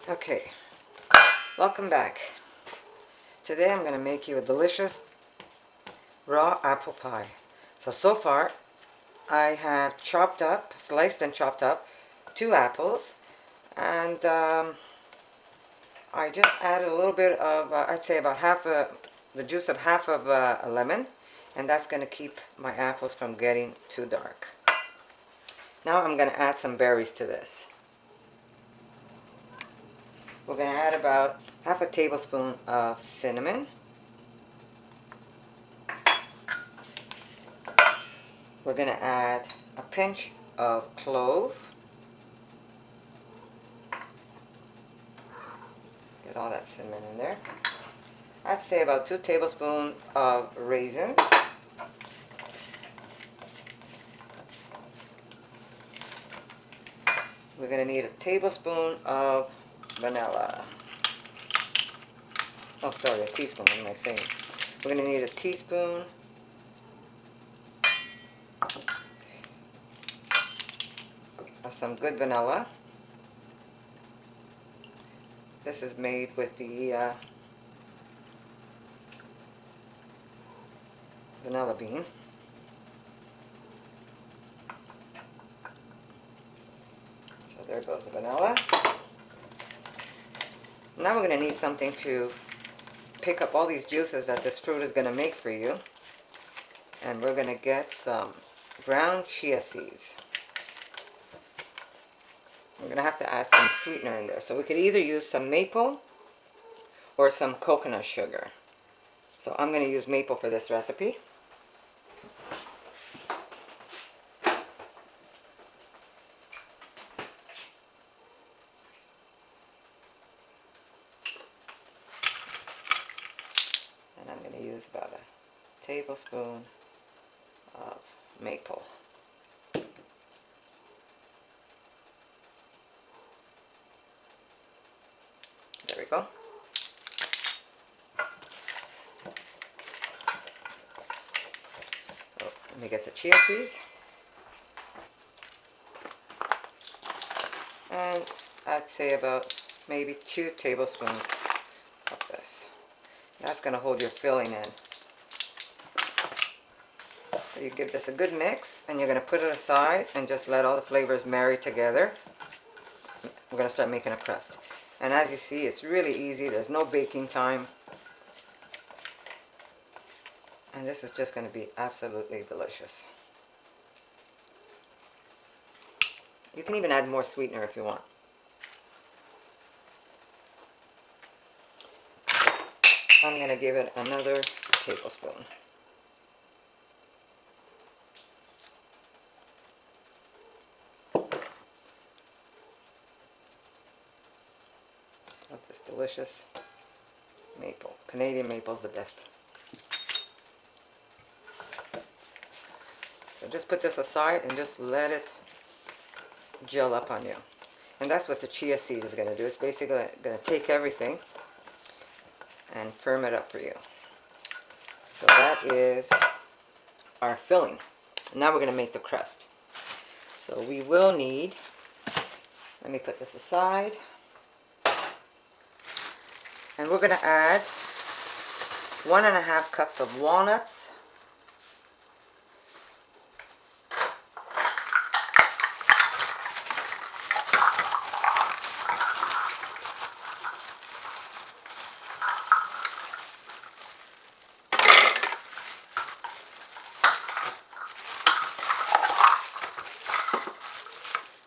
Okay, welcome back. Today I'm going to make you a delicious raw apple pie. So far I have sliced and chopped up 2 apples, and I just added a little bit of, I'd say about the juice of half of a lemon, and that's going to keep my apples from getting too dark. Now I'm going to add some berries to this. We're going to add about half a tablespoon of cinnamon. We're going to add a pinch of clove. Get all that cinnamon in there. I'd say about 2 tablespoons of raisins. We're going to need a tablespoon of vanilla. Oh, sorry, a teaspoon, what am I saying? We're going to need a teaspoon of some good vanilla. This is made with the vanilla bean. So there goes the vanilla. Now we're going to need something to pick up all these juices that this fruit is going to make for you. And we're going to get some ground chia seeds. We're going to have to add some sweetener in there. So we could either use some maple or some coconut sugar. So I'm going to use maple for this recipe. And I'm going to use about a tablespoon of maple. There we go. So let me get the chia seeds. And I'd say about maybe 2 tablespoons of this. That's going to hold your filling in. So you give this a good mix, and you're going to put it aside and just let all the flavors marry together. We're going to start making a crust. And as you see, it's really easy. There's no baking time. And this is just going to be absolutely delicious. You can even add more sweetener if you want. I'm going to give it another tablespoon. Of this delicious maple. Canadian maple is the best. So just put this aside and just let it gel up on you. And that's what the chia seed is going to do. It's basically going to take everything and firm it up for you. So that is our filling. Now we're going to make the crust. So we will need, let me put this aside, and we're going to add 1.5 cups of walnuts,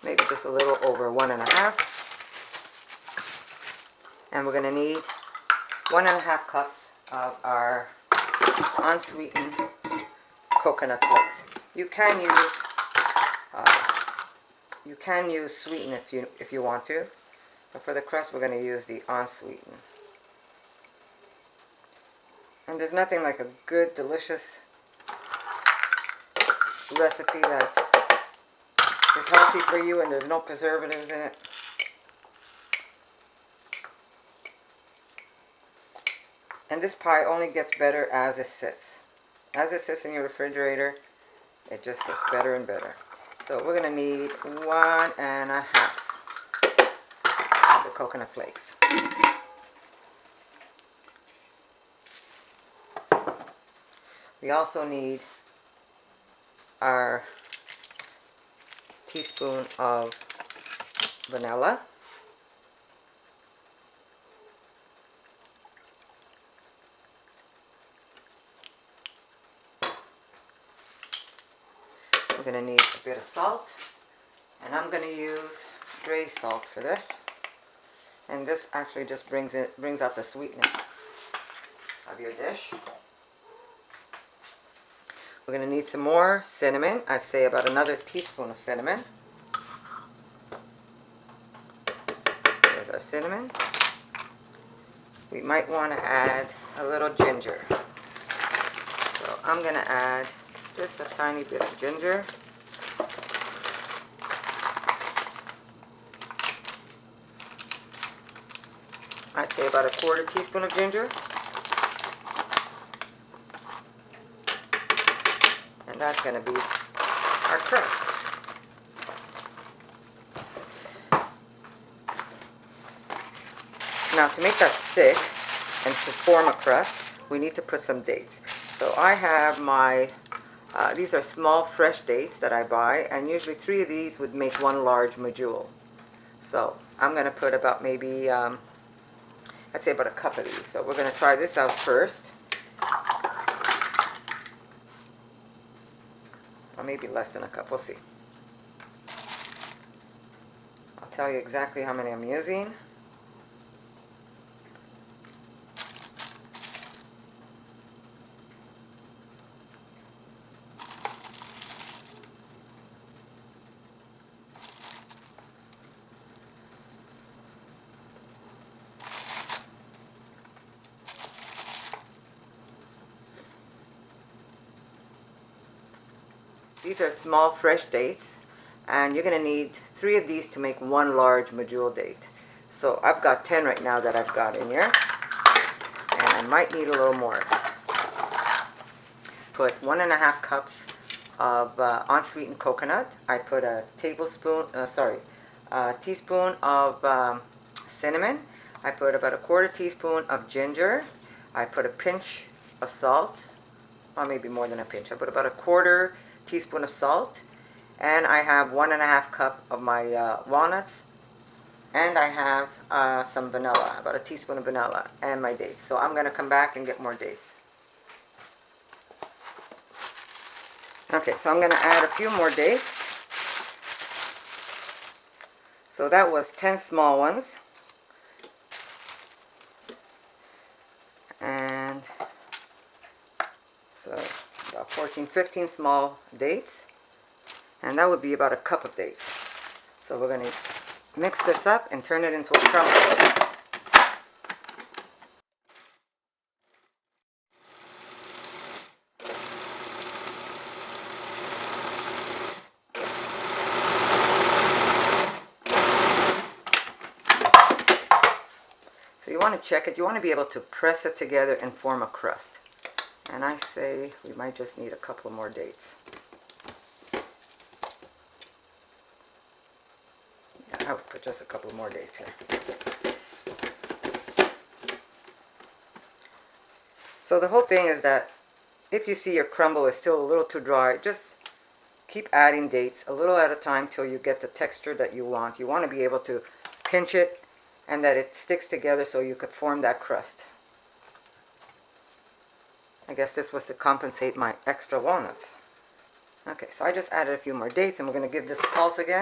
maybe just a little over 1.5. And we're going to need 1.5 cups of our unsweetened coconut flakes. You can use sweeten if you want to, but for the crust we're going to use the unsweetened. And there's nothing like a good, delicious recipe that is healthy for you and there's no preservatives in it. And this pie only gets better as it sits. As it sits in your refrigerator, it just gets better and better. So we're going to need 1.5 of the coconut flakes. We also need our teaspoon of vanilla. We're going to need a bit of salt, and I'm going to use gray salt for this. And this actually just brings out the sweetness of your dish. We're going to need some more cinnamon. I'd say about another teaspoon of cinnamon. There's our cinnamon. We might want to add a little ginger. So I'm going to add just a tiny bit of ginger. I'd say about a quarter teaspoon of ginger. And that's going to be our crust. Now to make that stick and to form a crust, we need to put some dates. So I have my, these are small fresh dates that I buy, and usually 3 of these would make 1 large medjool. So I'm going to put about maybe, I'd say about a cup of these. So we're going to try this out first. Or maybe less than a cup, we'll see. I'll tell you exactly how many I'm using. These are small fresh dates, and you're going to need 3 of these to make 1 large medjool date. So I've got 10 right now that I've got in here, and I might need a little more. Put 1.5 cups of unsweetened coconut. I put a teaspoon of cinnamon. I put about a quarter teaspoon of ginger. I put a pinch of salt, or maybe more than a pinch. I put about a quarter teaspoon of salt, and I have 1.5 cup of my walnuts, and I have some vanilla, about a teaspoon of vanilla, and my dates. So I'm going to come back and get more dates. Okay, so I'm going to add a few more dates. So that was 10 small ones, and so about 14, 15 small dates, and that would be about a cup of dates. So we're going to mix this up and turn it into a crumble. So you want to check it. You want to be able to press it together and form a crust. And I say we might just need a couple more dates. Yeah, I would put just a couple more dates here. So the whole thing is that if you see your crumble is still a little too dry, just keep adding dates a little at a time till you get the texture that you want. You want to be able to pinch it and that it sticks together so you could form that crust. I guess this was to compensate my extra walnuts. Okay, so I just added a few more dates, and we're going to give this a pulse again.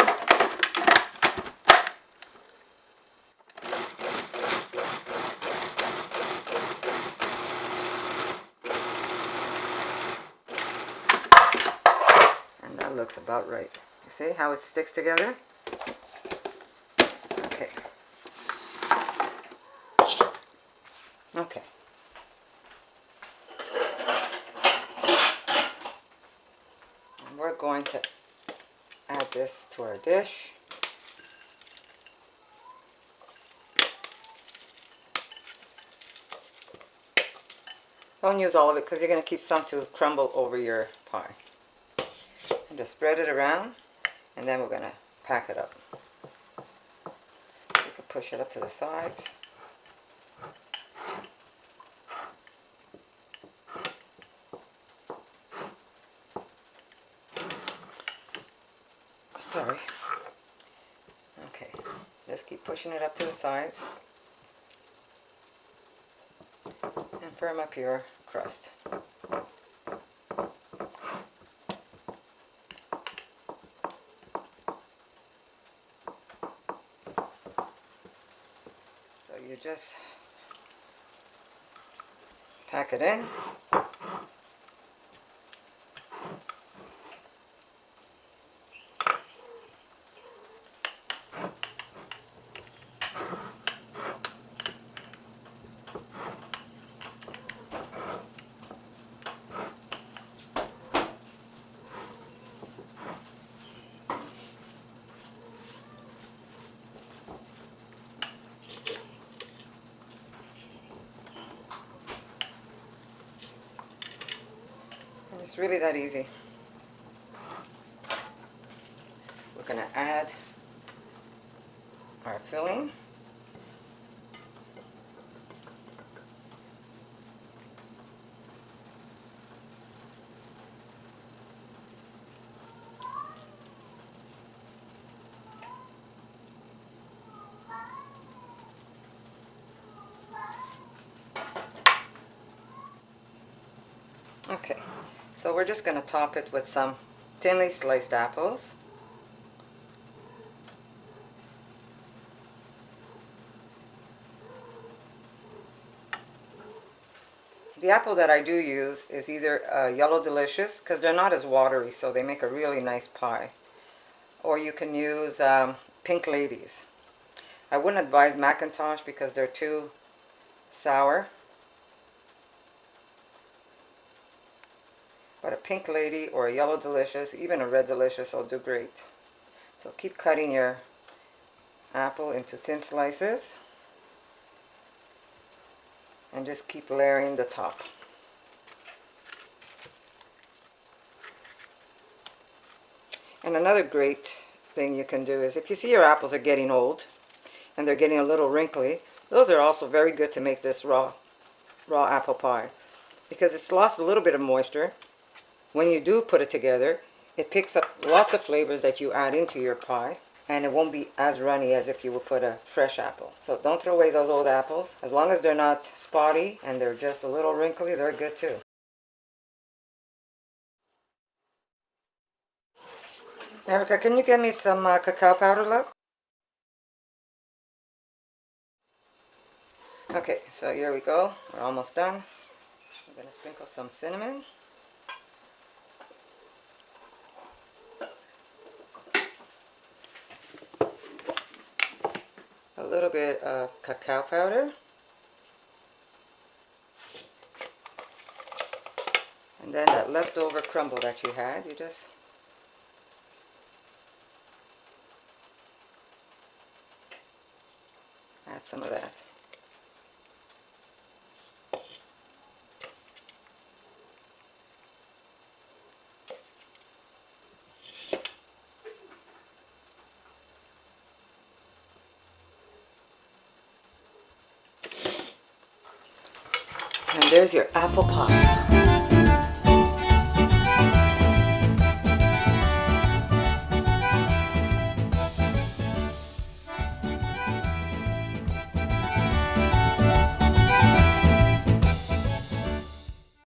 And that looks about right. You see how it sticks together? Okay. Okay. And we're going to add this to our dish. Don't use all of it because you're going to keep some to crumble over your pie. And just spread it around, and then we're going to pack it up. You can push it up to the sides. Sorry. Okay, just keep pushing it up to the sides and firm up your crust. So you just pack it in. And it's really that easy. We're going to add our filling. Okay, so we're just going to top it with some thinly sliced apples. The apple that I do use is either Yellow Delicious, because they're not as watery, so they make a really nice pie. Or you can use Pink Ladies. I wouldn't advise Macintosh because they're too sour. But a Pink Lady or a Yellow Delicious, even a Red Delicious will do great. So keep cutting your apple into thin slices and just keep layering the top. And another great thing you can do is if you see your apples are getting old and they're getting a little wrinkly, those are also very good to make this raw apple pie because it's lost a little bit of moisture. When you do put it together, it picks up lots of flavors that you add into your pie, and it won't be as runny as if you would put a fresh apple. So don't throw away those old apples. As long as they're not spotty and they're just a little wrinkly, they're good too. Erica, can you get me some cacao powder, love? Okay, so here we go. We're almost done. I'm going to sprinkle some cinnamon. A little bit of cacao powder. And then that leftover crumble that you had, you just add some of that. And there's your apple pie.